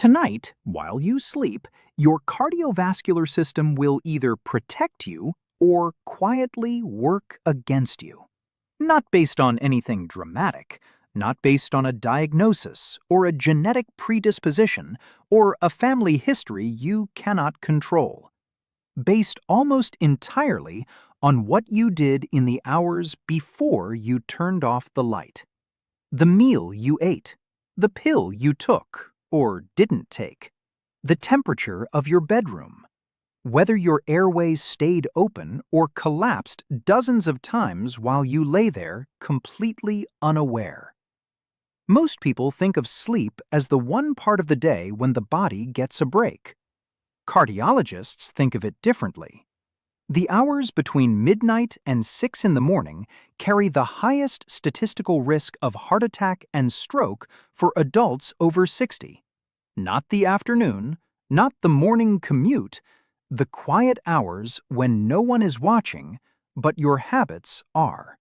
Tonight, while you sleep, your cardiovascular system will either protect you or quietly work against you. Not based on anything dramatic, not based on a diagnosis or a genetic predisposition or a family history you cannot control. Based almost entirely on what you did in the hours before you turned off the light. The meal you ate, the pill you took or didn't take, the temperature of your bedroom, whether your airways stayed open or collapsed dozens of times while you lay there completely unaware. Most people think of sleep as the one part of the day when the body gets a break. Cardiologists think of it differently. The hours between midnight and 6 in the morning carry the highest statistical risk of heart attack and stroke for adults over 60. Not the afternoon, not the morning commute, the quiet hours when no one is watching, but your habits are.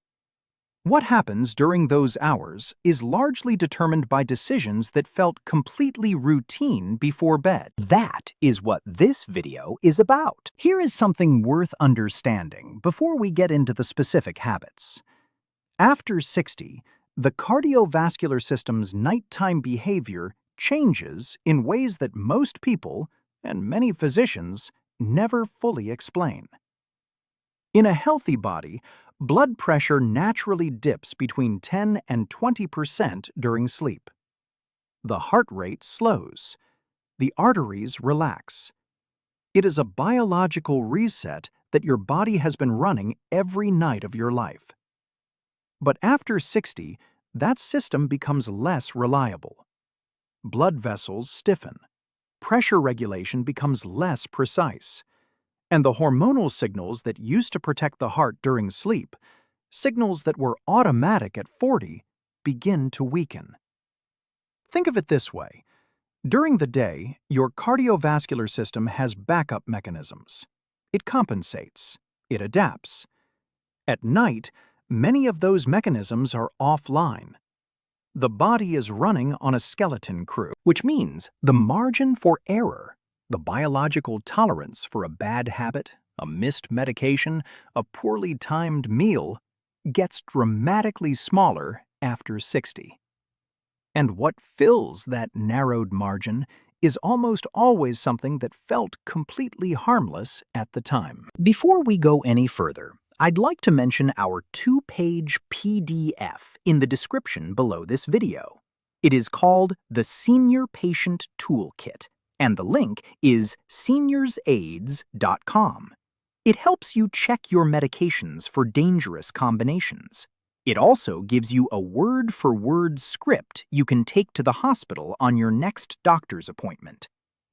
What happens during those hours is largely determined by decisions that felt completely routine before bed. That is what this video is about. Here is something worth understanding before we get into the specific habits. After 60, the cardiovascular system's nighttime behavior changes in ways that most people, and many physicians, never fully explain. In a healthy body, blood pressure naturally dips between 10 and 20% during sleep. The heart rate slows. The arteries relax. It is a biological reset that your body has been running every night of your life. But after 60, that system becomes less reliable. Blood vessels stiffen. Pressure regulation becomes less precise. And the hormonal signals that used to protect the heart during sleep, signals that were automatic at 40, begin to weaken. Think of it this way. During the day, your cardiovascular system has backup mechanisms. It compensates. It adapts. At night, many of those mechanisms are offline. The body is running on a skeleton crew, which means the margin for error, the biological tolerance for a bad habit, a missed medication, a poorly timed meal, gets dramatically smaller after 60. And what fills that narrowed margin is almost always something that felt completely harmless at the time. Before we go any further, I'd like to mention our 2-page PDF in the description below this video. It is called the Senior Patient Toolkit, and the link is seniorsaids.com. It helps you check your medications for dangerous combinations. It also gives you a word-for-word script you can take to the hospital on your next doctor's appointment.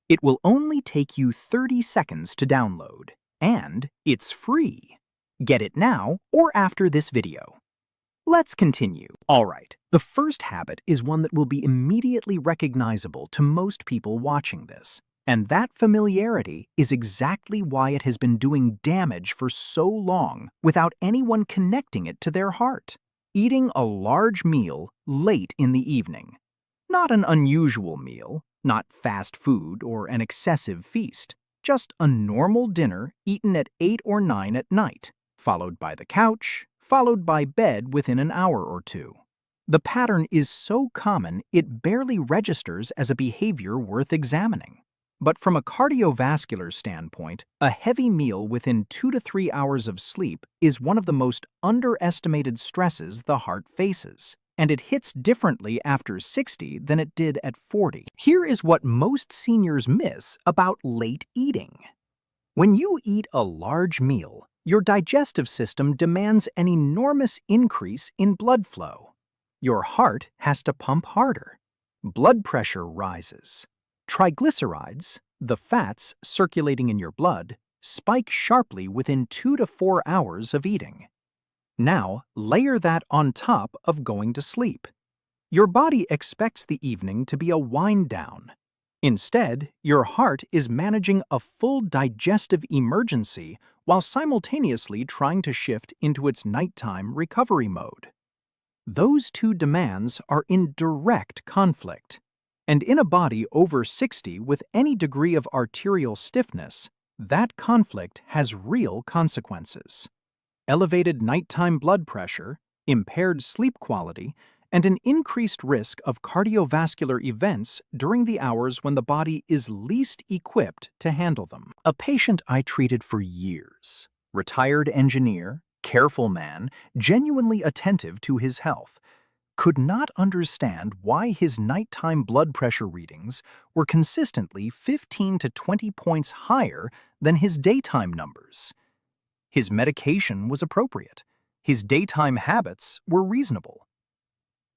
It will only take you 30 seconds to download, and it's free. Get it now or after this video. Let's continue. All right, the first habit is one that will be immediately recognizable to most people watching this. And that familiarity is exactly why it has been doing damage for so long without anyone connecting it to their heart. Eating a large meal late in the evening. Not an unusual meal, not fast food or an excessive feast. Just a normal dinner eaten at 8 or 9 at night, followed by the couch, followed by bed within an hour or two. The pattern is so common it barely registers as a behavior worth examining. But from a cardiovascular standpoint, a heavy meal within 2 to 3 hours of sleep is one of the most underestimated stresses the heart faces, and it hits differently after 60 than it did at 40. Here is what most seniors miss about late eating. When you eat a large meal, your digestive system demands an enormous increase in blood flow. Your heart has to pump harder. Blood pressure rises. Triglycerides, the fats circulating in your blood, spike sharply within 2 to 4 hours of eating. Now, layer that on top of going to sleep. Your body expects the evening to be a wind down. Instead, your heart is managing a full digestive emergency while simultaneously trying to shift into its nighttime recovery mode. Those two demands are in direct conflict. And in a body over 60 with any degree of arterial stiffness, that conflict has real consequences. Elevated nighttime blood pressure, impaired sleep quality, and an increased risk of cardiovascular events during the hours when the body is least equipped to handle them. A patient I treated for years, retired engineer, careful man, genuinely attentive to his health, could not understand why his nighttime blood pressure readings were consistently 15 to 20 points higher than his daytime numbers. His medication was appropriate. His daytime habits were reasonable.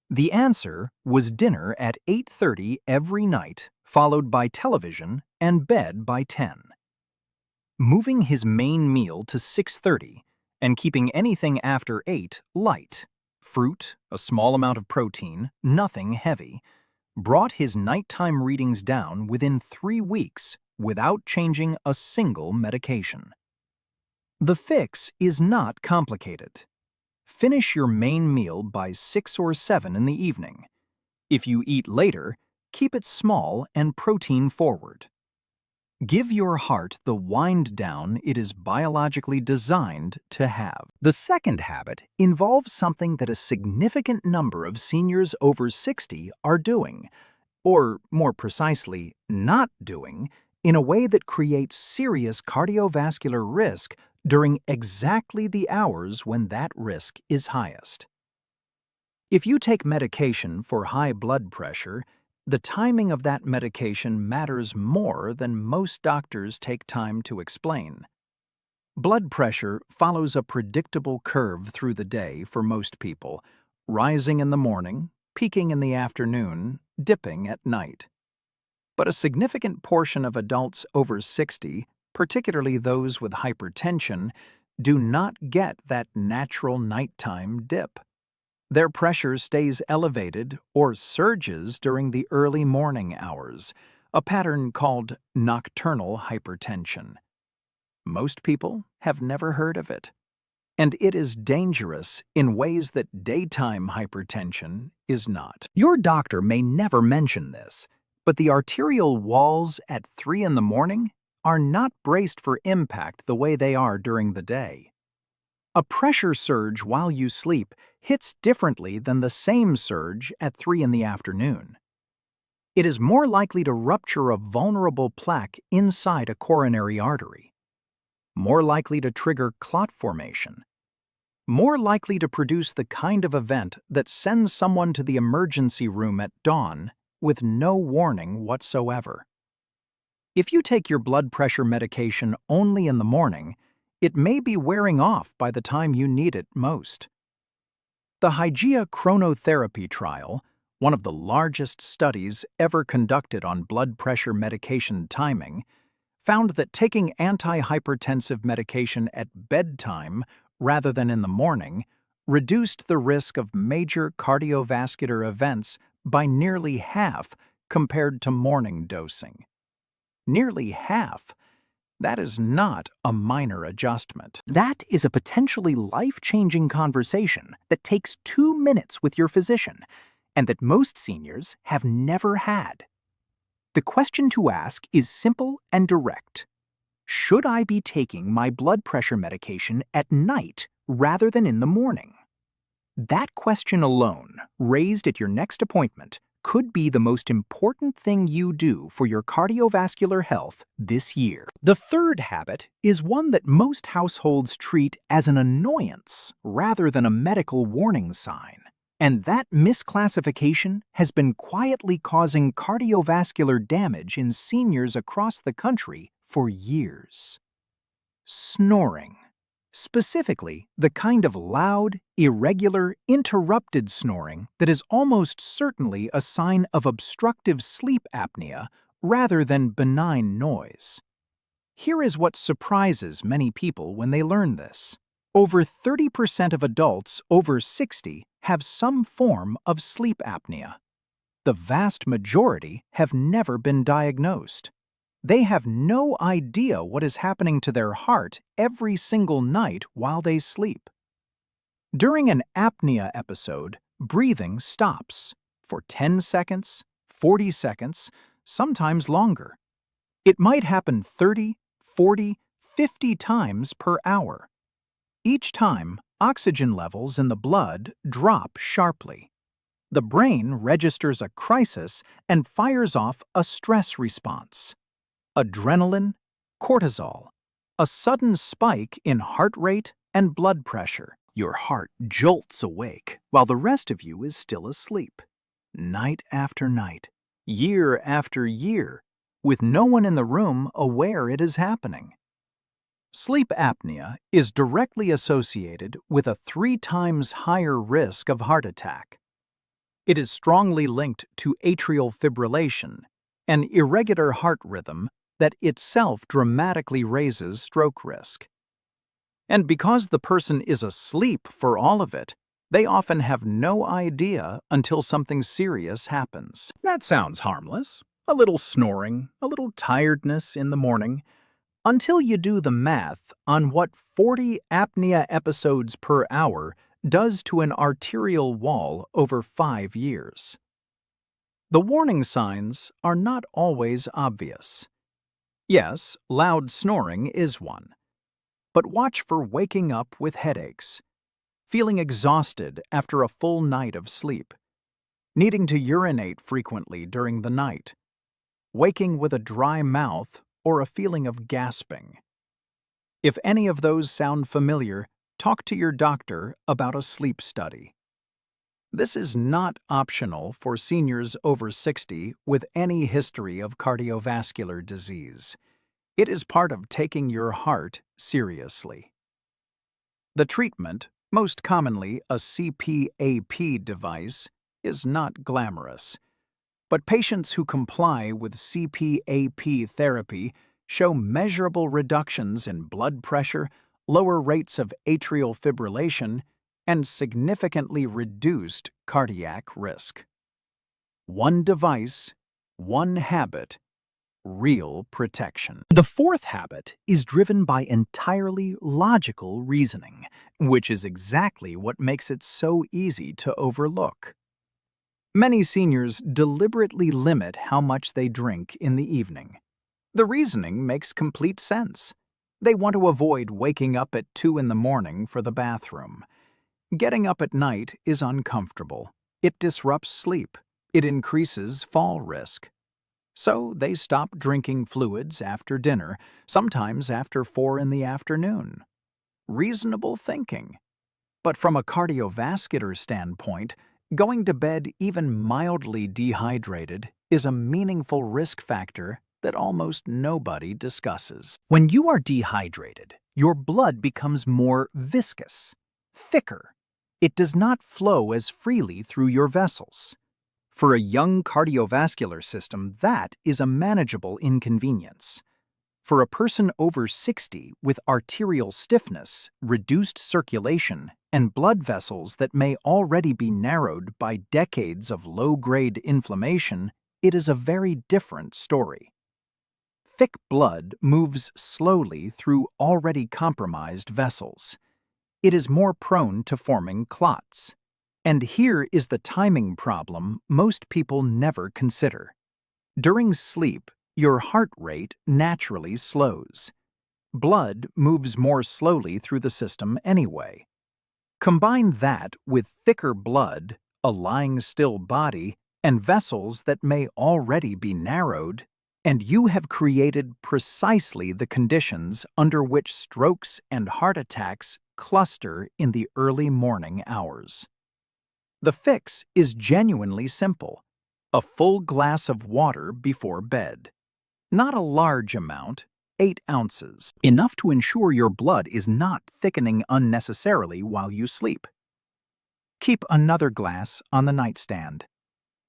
The answer was dinner at 8:30 every night, followed by television and bed by 10. Moving his main meal to 6:30 and keeping anything after 8 light, fruit, a small amount of protein, nothing heavy, brought his nighttime readings down within 3 weeks without changing a single medication. The fix is not complicated. Finish your main meal by 6 or 7 in the evening. If you eat later, keep it small and protein forward. Give your heart the wind down it is biologically designed to have. The second habit involves something that a significant number of seniors over 60 are doing, or more precisely, not doing, in a way that creates serious cardiovascular risk during exactly the hours when that risk is highest. If you take medication for high blood pressure, the timing of that medication matters more than most doctors take time to explain. Blood pressure follows a predictable curve through the day for most people, rising in the morning, peaking in the afternoon, dipping at night. But a significant portion of adults over 60, particularly those with hypertension, do not get that natural nighttime dip. Their pressure stays elevated or surges during the early morning hours, a pattern called nocturnal hypertension. Most people have never heard of it, and it is dangerous in ways that daytime hypertension is not. Your doctor may never mention this, but the arterial walls at 3 in the morning are not braced for impact the way they are during the day. A pressure surge while you sleep hits differently than the same surge at 3 in the afternoon. It is more likely to rupture a vulnerable plaque inside a coronary artery, more likely to trigger clot formation, more likely to produce the kind of event that sends someone to the emergency room at dawn with no warning whatsoever. If you take your blood pressure medication only in the morning, it may be wearing off by the time you need it most. The Hygeia chronotherapy trial, one of the largest studies ever conducted on blood pressure medication timing, found that taking antihypertensive medication at bedtime rather than in the morning reduced the risk of major cardiovascular events by nearly half compared to morning dosing. Nearly half. That is not a minor adjustment. That is a potentially life-changing conversation that takes 2 minutes with your physician, and that most seniors have never had. The question to ask is simple and direct. Should I be taking my blood pressure medication at night rather than in the morning? That question alone, raised at your next appointment, could be the most important thing you do for your cardiovascular health this year. The third habit is one that most households treat as an annoyance rather than a medical warning sign. And that misclassification has been quietly causing cardiovascular damage in seniors across the country for years. Snoring. Specifically, the kind of loud, irregular, interrupted snoring that is almost certainly a sign of obstructive sleep apnea rather than benign noise. Here is what surprises many people when they learn this. Over 30% of adults over 60 have some form of sleep apnea. The vast majority have never been diagnosed. They have no idea what is happening to their heart every single night while they sleep. During an apnea episode, breathing stops for 10 seconds, 40 seconds, sometimes longer. It might happen 30, 40, 50 times per hour. Each time, oxygen levels in the blood drop sharply. The brain registers a crisis and fires off a stress response. Adrenaline, cortisol, a sudden spike in heart rate and blood pressure. Your heart jolts awake while the rest of you is still asleep. Night after night, year after year, with no one in the room aware it is happening. Sleep apnea is directly associated with a 3 times higher risk of heart attack. It is strongly linked to atrial fibrillation, an irregular heart rhythm that itself dramatically raises stroke risk. And because the person is asleep for all of it, they often have no idea until something serious happens. That sounds harmless. A little snoring, a little tiredness in the morning, until you do the math on what 40 apnea episodes per hour does to an arterial wall over 5 years. The warning signs are not always obvious. Yes, loud snoring is one. But watch for waking up with headaches, feeling exhausted after a full night of sleep, needing to urinate frequently during the night, waking with a dry mouth or a feeling of gasping. If any of those sound familiar, talk to your doctor about a sleep study. This is not optional for seniors over 60 with any history of cardiovascular disease. It is part of taking your heart seriously. The treatment, most commonly a CPAP device, is not glamorous, but patients who comply with CPAP therapy show measurable reductions in blood pressure, lower rates of atrial fibrillation, and significantly reduced cardiac risk. One device, one habit, real protection. The fourth habit is driven by entirely logical reasoning, which is exactly what makes it so easy to overlook. Many seniors deliberately limit how much they drink in the evening. The reasoning makes complete sense. They want to avoid waking up at 2 in the morning for the bathroom. Getting up at night is uncomfortable. It disrupts sleep. It increases fall risk. So they stop drinking fluids after dinner, sometimes after 4 in the afternoon. Reasonable thinking. But from a cardiovascular standpoint, going to bed even mildly dehydrated is a meaningful risk factor that almost nobody discusses. When you are dehydrated, your blood becomes more viscous, thicker. It does not flow as freely through your vessels. For a young cardiovascular system, that is a manageable inconvenience. For a person over 60 with arterial stiffness, reduced circulation, and blood vessels that may already be narrowed by decades of low-grade inflammation, it is a very different story. Thick blood moves slowly through already compromised vessels. It is more prone to forming clots. And here is the timing problem most people never consider. During sleep, your heart rate naturally slows. Blood moves more slowly through the system anyway. Combine that with thicker blood, a lying still body, and vessels that may already be narrowed, and you have created precisely the conditions under which strokes and heart attacks cluster in the early morning hours. The fix is genuinely simple: a full glass of water before bed. Not a large amount, 8 ounces, enough to ensure your blood is not thickening unnecessarily while you sleep. Keep another glass on the nightstand.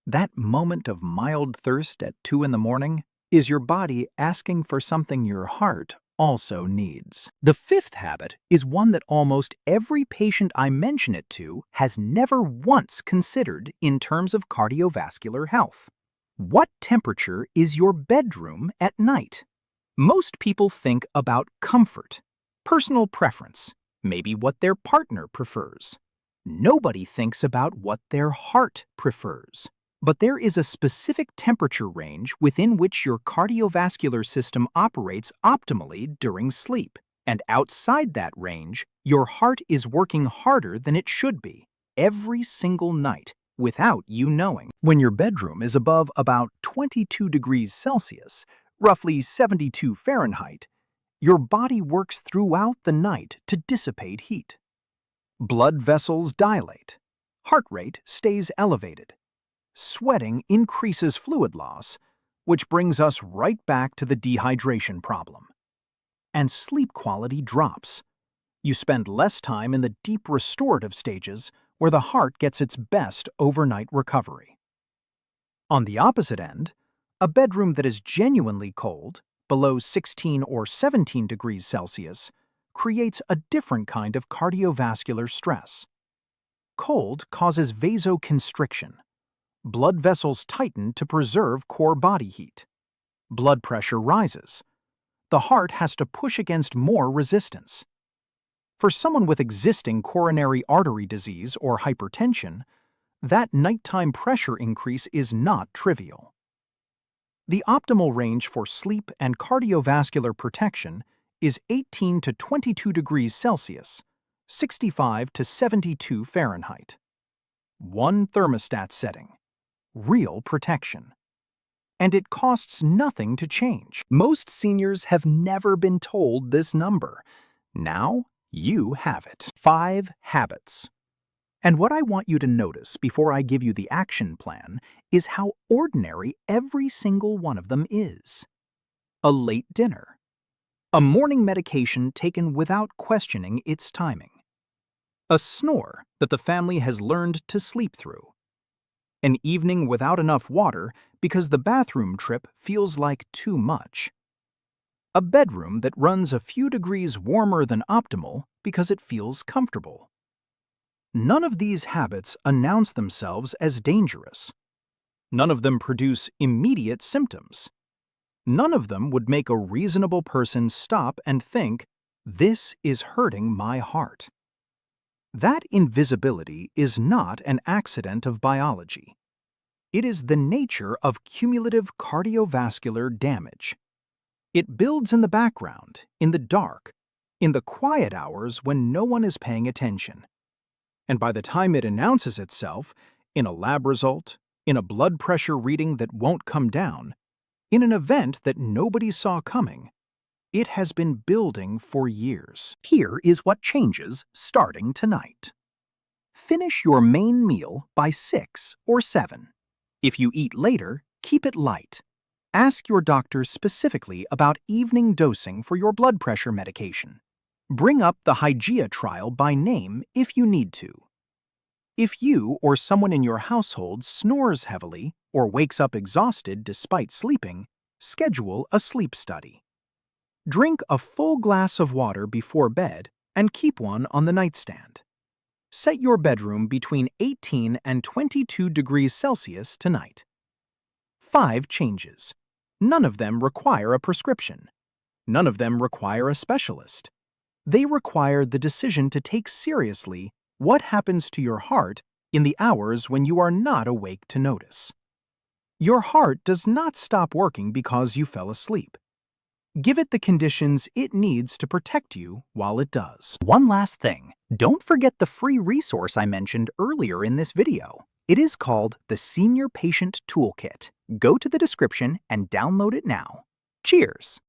That moment of mild thirst at 2 in the morning is your body asking for something your heart also needs. The fifth habit is one that almost every patient I mention it to has never once considered in terms of cardiovascular health. What temperature is your bedroom at night? Most people think about comfort, personal preference, maybe what their partner prefers. Nobody thinks about what their heart prefers. But there is a specific temperature range within which your cardiovascular system operates optimally during sleep. And outside that range, your heart is working harder than it should be every single night without you knowing. When your bedroom is above about 22 degrees Celsius, roughly 72 Fahrenheit, your body works throughout the night to dissipate heat. Blood vessels dilate. Heart rate stays elevated. Sweating increases fluid loss, which brings us right back to the dehydration problem. And sleep quality drops. You spend less time in the deep restorative stages where the heart gets its best overnight recovery. On the opposite end, a bedroom that is genuinely cold, below 16 or 17 degrees Celsius, creates a different kind of cardiovascular stress. Cold causes vasoconstriction. Blood vessels tighten to preserve core body heat. Blood pressure rises. The heart has to push against more resistance. For someone with existing coronary artery disease or hypertension, that nighttime pressure increase is not trivial. The optimal range for sleep and cardiovascular protection is 18 to 22 degrees Celsius, 65 to 72 Fahrenheit. One thermostat setting. Real protection. And it costs nothing to change. Most seniors have never been told this number. Now you have it. 5 habits. And what I want you to notice before I give you the action plan is how ordinary every single one of them is. A late dinner. A morning medication taken without questioning its timing. A snore that the family has learned to sleep through. An evening without enough water because the bathroom trip feels like too much. A bedroom that runs a few degrees warmer than optimal because it feels comfortable. None of these habits announce themselves as dangerous. None of them produce immediate symptoms. None of them would make a reasonable person stop and think, "This is hurting my heart." That invisibility is not an accident of biology. It is the nature of cumulative cardiovascular damage. It builds in the background, in the dark, in the quiet hours when no one is paying attention. And by the time it announces itself, in a lab result, in a blood pressure reading that won't come down, in an event that nobody saw coming, it has been building for years. Here is what changes starting tonight. Finish your main meal by 6 or 7. If you eat later, keep it light. Ask your doctor specifically about evening dosing for your blood pressure medication. Bring up the Hygieia trial by name if you need to. If you or someone in your household snores heavily or wakes up exhausted despite sleeping, schedule a sleep study. Drink a full glass of water before bed and keep one on the nightstand. Set your bedroom between 18 and 22 degrees Celsius tonight. 5 changes. None of them require a prescription. None of them require a specialist. They require the decision to take seriously what happens to your heart in the hours when you are not awake to notice. Your heart does not stop working because you fell asleep. Give it the conditions it needs to protect you while it does. One last thing. Don't forget the free resource I mentioned earlier in this video. It is called the Senior Patient Toolkit. Go to the description and download it now. Cheers!